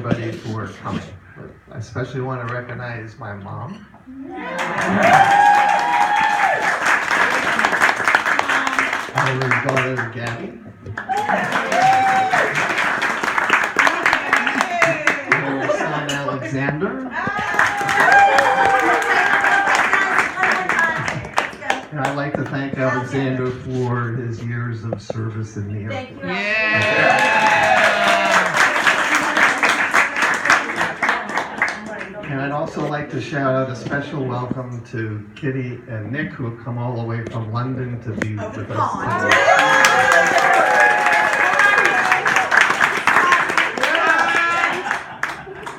everybody for coming. I especially want to recognize my mom. Our daughter, Gabby. Our son, Alexander. And I'd like to thank Alexander for his years of service in the Air Force. And I'd also like to shout out a special welcome to Kitty and Nick, who have come all the way from London to be with us today.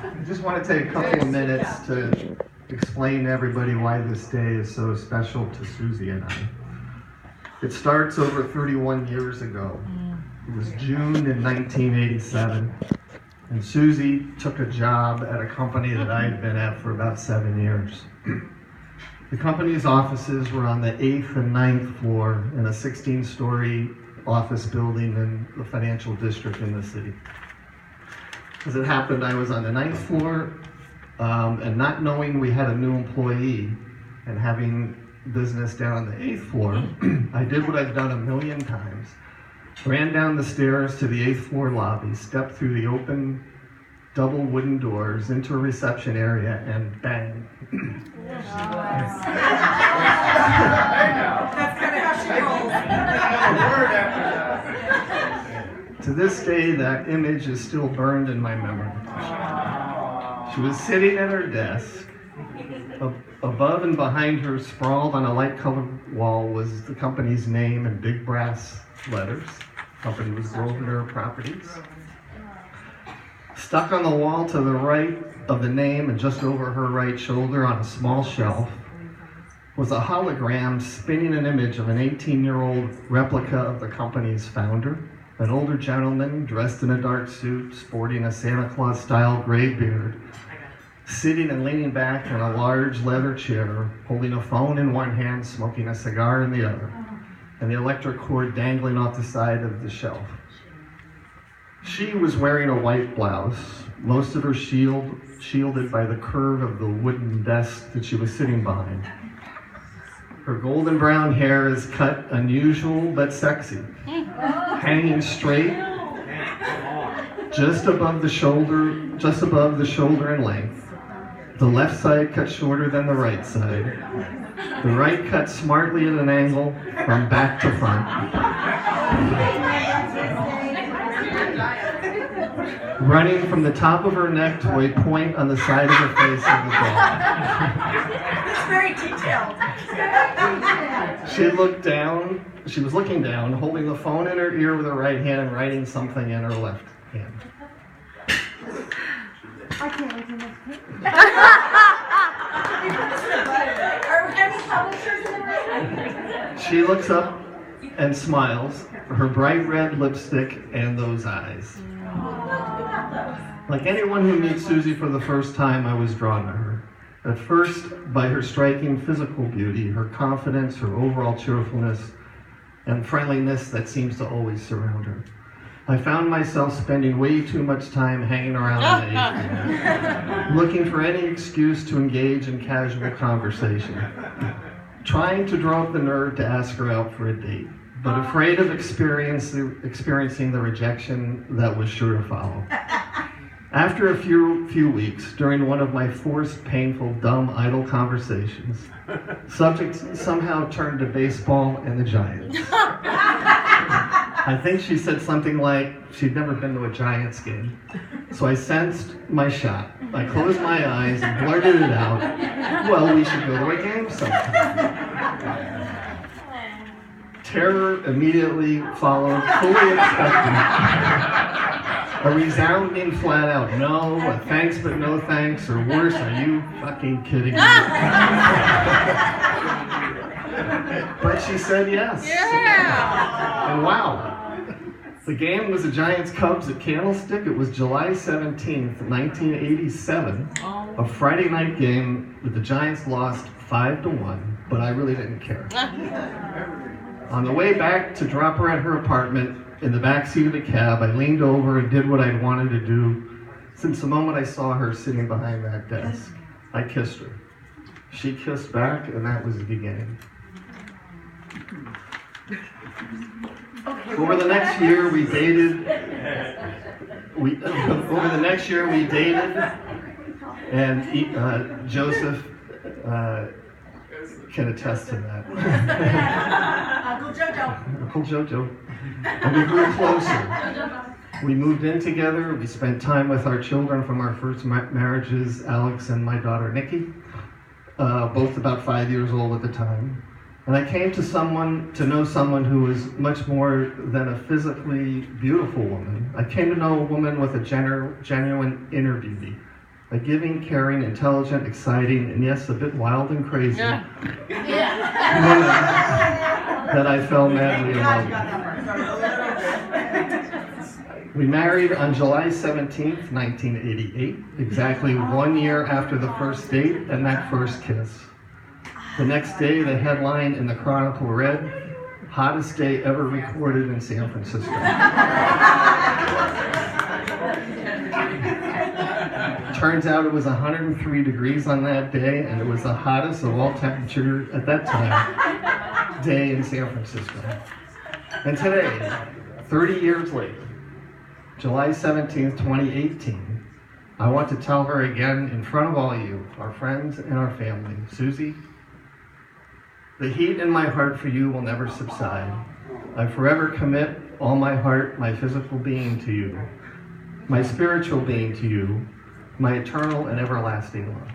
I just want to take a couple of minutes to explain to everybody why this day is so special to Suzie and I. It starts over 31 years ago. It was June in 1987, and Suzie took a job at a company that I had been at for about 7 years. The company's offices were on the 8th and 9th floor in a 16-story office building in the financial district in the city. As it happened, I was on the 9th floor, and not knowing we had a new employee and having business down on the 8th floor, I did what I've done a million times. Ran down the stairs to the 8th floor lobby, stepped through the open double wooden doors into a reception area, and bang. That's kind of how she rolls. To this day, that image is still burned in my memory. She was sitting at her desk. Above and behind her, sprawled on a light-colored wall, was the company's name in big brass letters. The company was Grosvenor Properties. Stuck on the wall to the right of the name and just over her right shoulder on a small shelf was a hologram spinning an image of an 18-year-old replica of the company's founder, an older gentleman dressed in a dark suit, sporting a Santa Claus-style gray beard, sitting and leaning back in a large leather chair, holding a phone in one hand, smoking a cigar in the other, and the electric cord dangling off the side of the shelf. She was wearing a white blouse, most of her shielded by the curve of the wooden desk that she was sitting behind. Her golden brown hair is cut unusual but sexy, hanging straight, just above the shoulder in length. The left side cut shorter than the right side. The right cut smartly at an angle from back to front. Running from the top of her neck to a point on the side of her face of the dog. It's very detailed. She was looking down, holding the phone in her ear with her right hand and writing something in her left hand. I can't wait till next week. Are any publishers in the She looks up and smiles, her bright red lipstick and those eyes. Like anyone who meets Suzie for the first time, I was drawn to her. At first, by her striking physical beauty, her confidence, her overall cheerfulness, and friendliness that seems to always surround her. I found myself spending way too much time hanging around on the 8th floor, looking for any excuse to engage in casual conversation, trying to draw up the nerve to ask her out for a date, but afraid of experiencing the rejection that was sure to follow. After a few weeks, during one of my forced, painful, dumb, idle conversations, subject somehow turned to baseball and the Giants. I think she said something like she'd never been to a Giants game. So I sensed my shot. I closed my eyes and blurted it out, well, we should go to a game sometime. Terror immediately followed, fully expecting. A resounding flat out no, a thanks but no thanks, or worse, are you fucking kidding me? But she said yes. Yeah. And wow. The game was the Giants-Cubs at Candlestick. It was July 17th, 1987. A Friday night game that the Giants lost 5-1, but I really didn't care. On the way back to drop her at her apartment, in the back seat of the cab, I leaned over and did what I'd wanted to do Since the moment I saw her sitting behind that desk, I kissed her. She kissed back, and that was the beginning. Over the next year, we dated. Over the next year, we dated, and Joseph can attest to that. Uncle Jojo. Uncle Jojo. And we grew closer. We moved in together. We spent time with our children from our first marriages, Alex and my daughter Nikki, both about 5 years old at the time. And I came to know someone who was much more than a physically beautiful woman. I came to know a woman with a genuine inner beauty. A giving, caring, intelligent, exciting, and yes, a bit wild and crazy woman that I fell madly in love with. We married on July 17th, 1988, exactly 1 year after the first date and that first kiss. The next day, the headline in the Chronicle read, "Hottest day ever recorded in San Francisco." Turns out it was 103 degrees on that day, and it was the hottest of all temperature at that time day in San Francisco. And today, 30 years later, July 17th, 2018, I want to tell her again in front of all you, our friends and our family, Suzie, the heat in my heart for you will never subside. I forever commit all my heart, my physical being to you, my spiritual being to you, my eternal and everlasting love.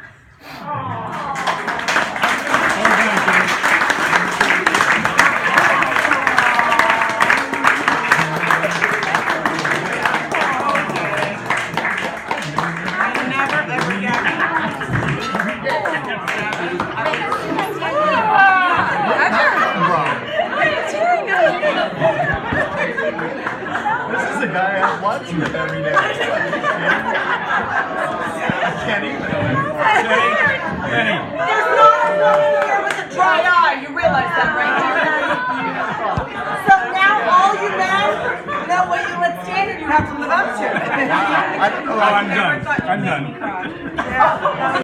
This is a guy I have lunch with every day. Kenny. There's not a woman here with a dry eye. You realize that, right? So now all you men know what standard you have to live up to. I'm done.